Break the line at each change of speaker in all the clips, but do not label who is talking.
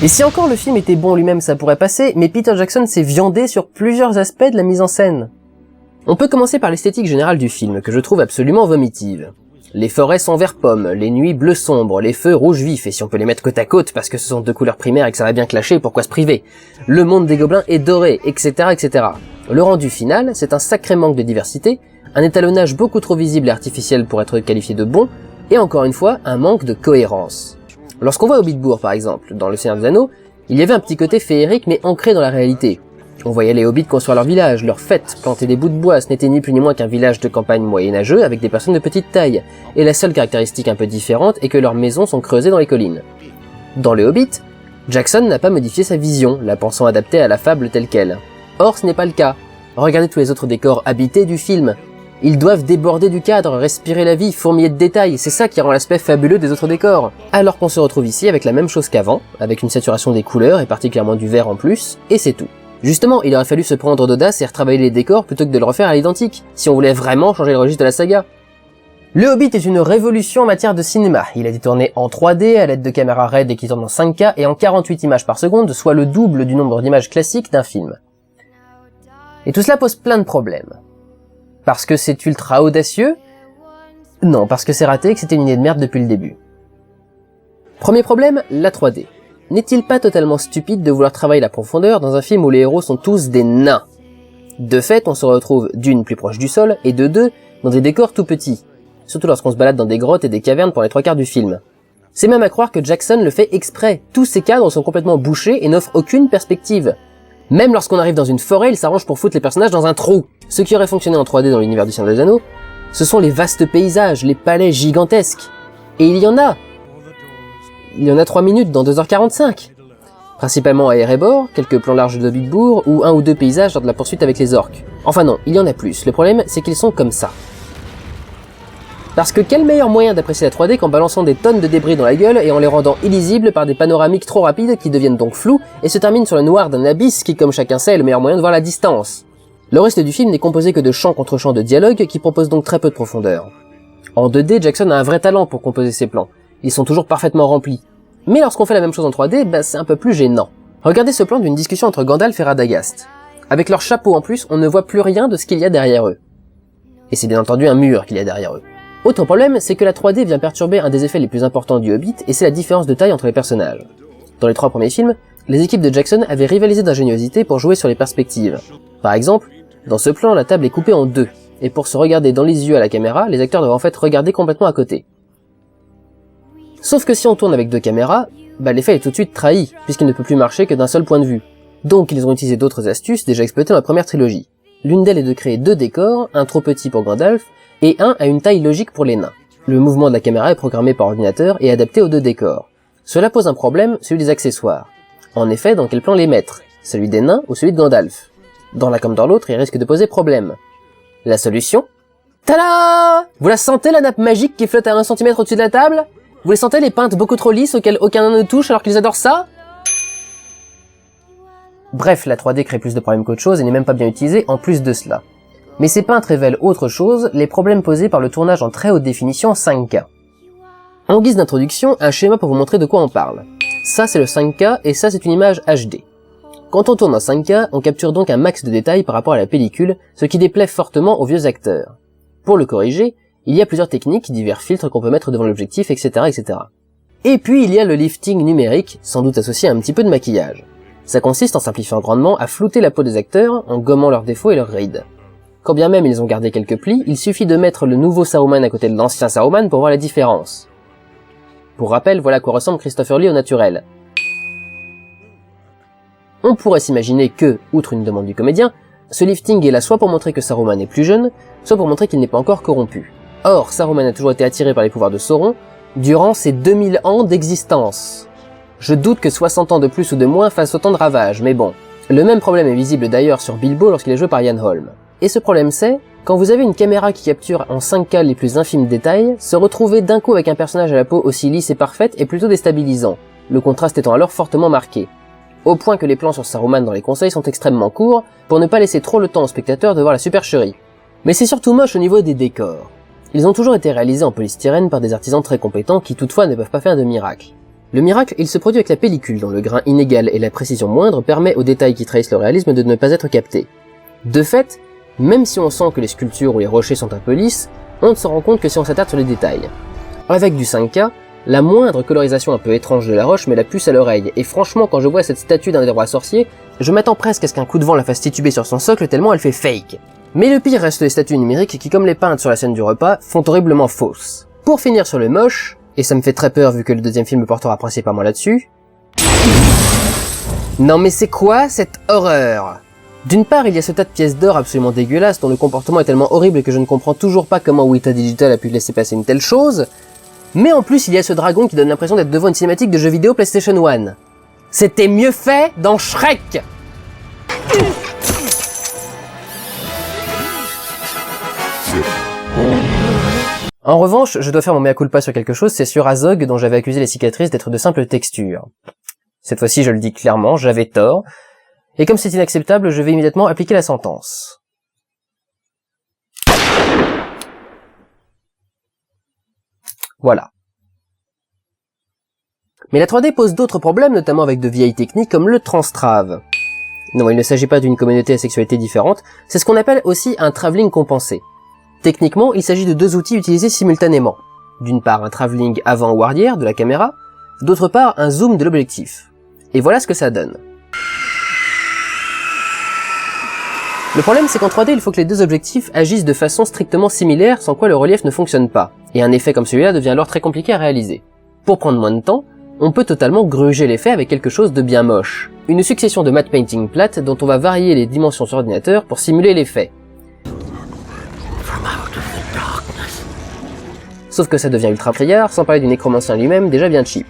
Et si encore le film était bon lui-même, ça pourrait passer, mais Peter Jackson s'est viandé sur plusieurs aspects de la mise en scène. On peut commencer par l'esthétique générale du film, que je trouve absolument vomitive. Les forêts sont vert pomme, les nuits bleu sombre, les feux rouge vif, et si on peut les mettre côte à côte parce que ce sont deux couleurs primaires et que ça va bien clasher, pourquoi se priver? Le monde des gobelins est doré, etc., etc. Le rendu final, c'est un sacré manque de diversité, un étalonnage beaucoup trop visible et artificiel pour être qualifié de bon, et encore une fois, un manque de cohérence. Lorsqu'on voit Hobbitbourg par exemple, dans Le Seigneur des Anneaux, il y avait un petit côté féerique mais ancré dans la réalité. On voyait les hobbits construire leur village, leurs fêtes, planter des bouts de bois, ce n'était ni plus ni moins qu'un village de campagne moyenâgeux avec des personnes de petite taille, et la seule caractéristique un peu différente est que leurs maisons sont creusées dans les collines. Dans le Hobbit, Jackson n'a pas modifié sa vision, la pensant adaptée à la fable telle quelle. Or ce n'est pas le cas. Regardez tous les autres décors habités du film. Ils doivent déborder du cadre, respirer la vie, fourmiller de détails, c'est ça qui rend l'aspect fabuleux des autres décors. Alors qu'on se retrouve ici avec la même chose qu'avant, avec une saturation des couleurs et particulièrement du vert en plus, et c'est tout. Justement, il aurait fallu se prendre d'audace et retravailler les décors plutôt que de le refaire à l'identique, si on voulait vraiment changer le registre de la saga. Le Hobbit est une révolution en matière de cinéma. Il a été tourné en 3D à l'aide de caméras RED et qui tournent en 5K et en 48 images par seconde, soit le double du nombre d'images classiques d'un film. Et tout cela pose plein de problèmes. Parce que c'est ultra audacieux? Non, parce que c'est raté et que c'était une idée de merde depuis le début. Premier problème, la 3D. N'est-il pas totalement stupide de vouloir travailler la profondeur dans un film où les héros sont tous des nains? De fait, on se retrouve d'une plus proche du sol, et de deux, dans des décors tout petits. Surtout lorsqu'on se balade dans des grottes et des cavernes pour les 3/4 du film. C'est même à croire que Jackson le fait exprès. Tous ces cadres sont complètement bouchés et n'offrent aucune perspective. Même lorsqu'on arrive dans une forêt, il s'arrange pour foutre les personnages dans un trou. Ce qui aurait fonctionné en 3D dans l'univers du Seigneur des Anneaux, ce sont les vastes paysages, les palais gigantesques. Et il y en a. Il y en a 3 minutes dans 2h45. Principalement à Erebor, quelques plans larges de Hobbitbourg, ou 1 ou 2 paysages lors de la poursuite avec les orques. Enfin non, il y en a plus. Le problème, c'est qu'ils sont comme ça. Parce que quel meilleur moyen d'apprécier la 3D qu'en balançant des tonnes de débris dans la gueule et en les rendant illisibles par des panoramiques trop rapides qui deviennent donc flous et se terminent sur le noir d'un abysse qui, comme chacun sait, est le meilleur moyen de voir la distance. Le reste du film n'est composé que de champ contre champ de dialogue qui proposent donc très peu de profondeur. En 2D, Jackson a un vrai talent pour composer ses plans. Ils sont toujours parfaitement remplis. Mais lorsqu'on fait la même chose en 3D, c'est un peu plus gênant. Regardez ce plan d'une discussion entre Gandalf et Radagast. Avec leur chapeau en plus, on ne voit plus rien de ce qu'il y a derrière eux. Et c'est bien entendu un mur qu'il y a derrière eux. Autre problème, c'est que la 3D vient perturber un des effets les plus importants du Hobbit, et c'est la différence de taille entre les personnages. Dans les 3 premiers films, les équipes de Jackson avaient rivalisé d'ingéniosité pour jouer sur les perspectives. Par exemple, dans ce plan, la table est coupée en 2, et pour se regarder dans les yeux à la caméra, les acteurs doivent en fait regarder complètement à côté. Sauf que si on tourne avec 2 caméras, l'effet est tout de suite trahi, puisqu'il ne peut plus marcher que d'un seul point de vue. Donc ils ont utilisé d'autres astuces déjà exploitées dans la première trilogie. L'une d'elles est de créer 2 décors, un trop petit pour Gandalf, et un à une taille logique pour les nains. Le mouvement de la caméra est programmé par ordinateur et adapté aux 2 décors. Cela pose un problème, celui des accessoires. En effet, dans quel plan les mettre? Celui des nains ou celui de Gandalf? Dans l'un comme dans l'autre, il risque de poser problème. La solution? Tada! Vous la sentez la nappe magique qui flotte à 1 cm au-dessus de la table? Vous les sentez les pintes beaucoup trop lisses auxquelles aucun nain ne touche alors qu'ils adorent ça? Bref, la 3D crée plus de problèmes qu'autre chose et n'est même pas bien utilisée en plus de cela. Mais ces peintes révèlent autre chose, les problèmes posés par le tournage en très haute définition 5K. En guise d'introduction, un schéma pour vous montrer de quoi on parle. Ça c'est le 5K et ça c'est une image HD. Quand on tourne en 5K, on capture donc un max de détails par rapport à la pellicule, ce qui déplaît fortement aux vieux acteurs. Pour le corriger, il y a plusieurs techniques, divers filtres qu'on peut mettre devant l'objectif, etc., etc. Et puis il y a le lifting numérique, sans doute associé à un petit peu de maquillage. Ça consiste en simplifiant grandement à flouter la peau des acteurs, en gommant leurs défauts et leurs rides. Quand bien même ils ont gardé quelques plis, il suffit de mettre le nouveau Saruman à côté de l'ancien Saruman pour voir la différence. Pour rappel, voilà à quoi ressemble Christopher Lee au naturel. On pourrait s'imaginer que, outre une demande du comédien, ce lifting est là soit pour montrer que Saruman est plus jeune, soit pour montrer qu'il n'est pas encore corrompu. Or, Saruman a toujours été attiré par les pouvoirs de Sauron, durant ses 2000 ans d'existence. Je doute que 60 ans de plus ou de moins fassent autant de ravages, mais bon. Le même problème est visible d'ailleurs sur Bilbo lorsqu'il est joué par Ian Holm. Et ce problème c'est, quand vous avez une caméra qui capture en 5K les plus infimes détails, se retrouver d'un coup avec un personnage à la peau aussi lisse et parfaite est plutôt déstabilisant, le contraste étant alors fortement marqué. Au point que les plans sur Saruman dans les conseils sont extrêmement courts, pour ne pas laisser trop le temps au spectateur de voir la supercherie. Mais c'est surtout moche au niveau des décors. Ils ont toujours été réalisés en polystyrène par des artisans très compétents qui toutefois ne peuvent pas faire de miracle. Le miracle, il se produit avec la pellicule, dont le grain inégal et la précision moindre permet aux détails qui trahissent le réalisme de ne pas être captés. De fait, même si on sent que les sculptures ou les rochers sont un peu lisses, on ne se rend compte que si on s'attarde sur les détails. Avec du 5K, la moindre colorisation un peu étrange de la roche met la puce à l'oreille, et franchement quand je vois cette statue d'un des rois sorciers, je m'attends presque à ce qu'un coup de vent la fasse tituber sur son socle tellement elle fait fake. Mais le pire reste les statues numériques qui, comme les peintes sur la scène du repas, font horriblement fausses. Pour finir sur le moche, et ça me fait très peur vu que le deuxième film portera principalement là-dessus... Non mais c'est quoi cette horreur ? D'une part, il y a ce tas de pièces d'or absolument dégueulasses dont le comportement est tellement horrible que je ne comprends toujours pas comment Weta Digital a pu laisser passer une telle chose, mais en plus il y a ce dragon qui donne l'impression d'être devant une cinématique de jeu vidéo PlayStation 1. C'était mieux fait dans Shrek! En revanche, je dois faire mon mea culpa sur quelque chose, c'est sur Azog dont j'avais accusé les cicatrices d'être de simples textures. Cette fois-ci, je le dis clairement, j'avais tort, et comme c'est inacceptable, je vais immédiatement appliquer la sentence. Voilà. Mais la 3D pose d'autres problèmes, notamment avec de vieilles techniques comme le transtrave. Non, il ne s'agit pas d'une communauté à sexualité différente, c'est ce qu'on appelle aussi un travelling compensé. Techniquement, il s'agit de deux outils utilisés simultanément. D'une part, un travelling avant ou arrière de la caméra, d'autre part, un zoom de l'objectif. Et voilà ce que ça donne. Le problème, c'est qu'en 3D, il faut que les deux objectifs agissent de façon strictement similaire, sans quoi le relief ne fonctionne pas. Et un effet comme celui-là devient alors très compliqué à réaliser. Pour prendre moins de temps, on peut totalement gruger l'effet avec quelque chose de bien moche. Une succession de matte painting plates dont on va varier les dimensions sur ordinateur pour simuler l'effet. Sauf que ça devient ultra criard, sans parler du nécromancien lui-même, déjà bien cheap.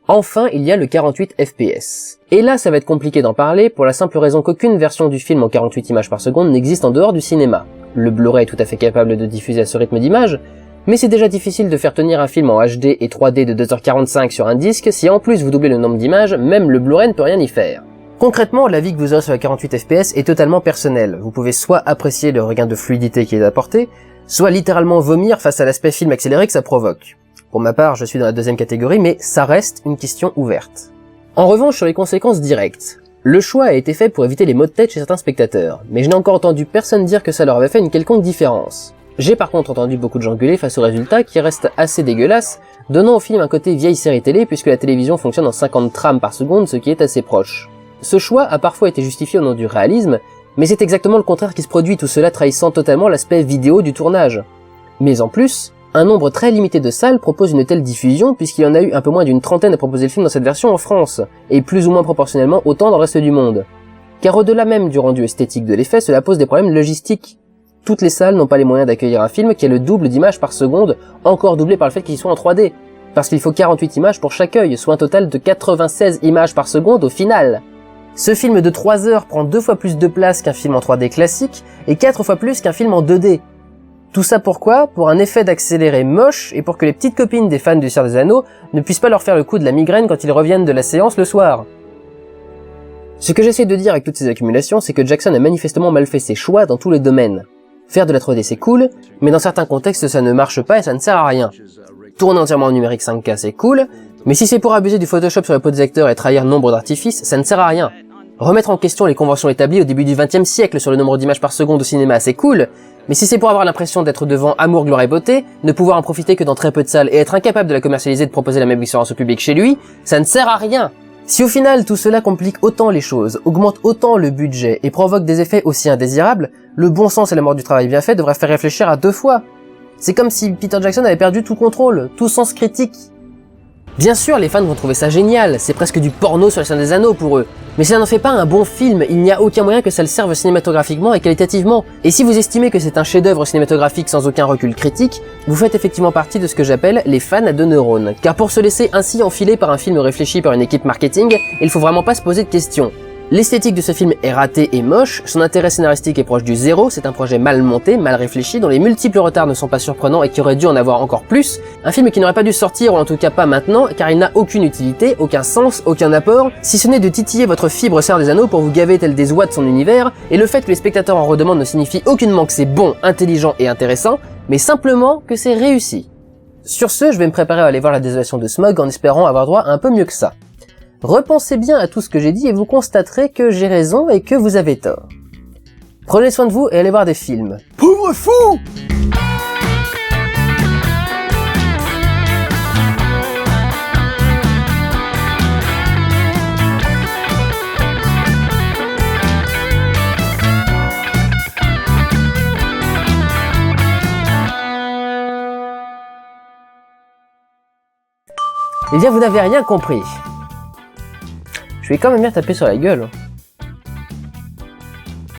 Enfin, il y a le 48 FPS. Et là, ça va être compliqué d'en parler, pour la simple raison qu'aucune version du film en 48 images par seconde n'existe en dehors du cinéma. Le Blu-ray est tout à fait capable de diffuser à ce rythme d'image, mais c'est déjà difficile de faire tenir un film en HD et 3D de 2h45 sur un disque, si en plus vous doublez le nombre d'images, même le Blu-ray ne peut rien y faire. Concrètement, l'avis que vous aurez sur la 48 FPS est totalement personnel. Vous pouvez soit apprécier le regain de fluidité qui est apporté, soit littéralement vomir face à l'aspect film accéléré que ça provoque. Pour ma part, je suis dans la deuxième catégorie, mais ça reste une question ouverte. En revanche, sur les conséquences directes, le choix a été fait pour éviter les maux de tête chez certains spectateurs, mais je n'ai encore entendu personne dire que ça leur avait fait une quelconque différence. J'ai par contre entendu beaucoup de gens gueuler face au résultat qui reste assez dégueulasse, donnant au film un côté vieille série télé puisque la télévision fonctionne en 50 trames par seconde, ce qui est assez proche. Ce choix a parfois été justifié au nom du réalisme, mais c'est exactement le contraire qui se produit, tout cela trahissant totalement l'aspect vidéo du tournage. Mais en plus, un nombre très limité de salles propose une telle diffusion puisqu'il y en a eu un peu moins d'une trentaine à proposer le film dans cette version en France, et plus ou moins proportionnellement autant dans le reste du monde. Car au-delà même du rendu esthétique de l'effet, cela pose des problèmes logistiques. Toutes les salles n'ont pas les moyens d'accueillir un film qui a le double d'images par seconde, encore doublé par le fait qu'il soit en 3D, parce qu'il faut 48 images pour chaque œil, soit un total de 96 images par seconde au final. Ce film de 3 heures prend 2 fois plus de place qu'un film en 3D classique, et 4 fois plus qu'un film en 2D. Tout ça pourquoi ? Pour un effet d'accéléré moche, et pour que les petites copines des fans du Seigneur des Anneaux ne puissent pas leur faire le coup de la migraine quand ils reviennent de la séance le soir. Ce que j'essaie de dire avec toutes ces accumulations, c'est que Jackson a manifestement mal fait ses choix dans tous les domaines. Faire de la 3D c'est cool, mais dans certains contextes ça ne marche pas et ça ne sert à rien. Tourner entièrement en numérique 5K c'est cool, mais si c'est pour abuser du Photoshop sur la peau des acteurs et trahir nombre d'artifices, ça ne sert à rien. Remettre en question les conventions établies au début du XXe siècle sur le nombre d'images par seconde au cinéma c'est cool, mais si c'est pour avoir l'impression d'être devant amour, gloire et beauté, ne pouvoir en profiter que dans très peu de salles et être incapable de la commercialiser et de proposer la même expérience au public chez lui, ça ne sert à rien. Si au final tout cela complique autant les choses, augmente autant le budget et provoque des effets aussi indésirables, le bon sens et la mort du travail bien fait devraient faire réfléchir à 2 fois. C'est comme si Peter Jackson avait perdu tout contrôle, tout sens critique. Bien sûr, les fans vont trouver ça génial, c'est presque du porno sur le Seigneur des Anneaux pour eux. Mais ça n'en fait pas un bon film, il n'y a aucun moyen que ça le serve cinématographiquement et qualitativement. Et si vous estimez que c'est un chef-d'œuvre cinématographique sans aucun recul critique, vous faites effectivement partie de ce que j'appelle les fans à 2 neurones. Car pour se laisser ainsi enfiler par un film réfléchi par une équipe marketing, il faut vraiment pas se poser de questions. L'esthétique de ce film est ratée et moche, son intérêt scénaristique est proche du zéro, c'est un projet mal monté, mal réfléchi, dont les multiples retards ne sont pas surprenants et qui aurait dû en avoir encore plus, un film qui n'aurait pas dû sortir, ou en tout cas pas maintenant, car il n'a aucune utilité, aucun sens, aucun apport, si ce n'est de titiller votre fibre Seigneur des Anneaux pour vous gaver tel des oies de son univers, et le fait que les spectateurs en redemandent ne signifie aucunement que c'est bon, intelligent et intéressant, mais simplement que c'est réussi. Sur ce, je vais me préparer à aller voir la désolation de Smaug en espérant avoir droit à un peu mieux que ça. Repensez bien à tout ce que j'ai dit et vous constaterez que j'ai raison et que vous avez tort. Prenez soin de vous et allez voir des films.
Pauvre fou!
Eh bien, vous n'avez rien compris. Je vais quand même bien taper sur la gueule.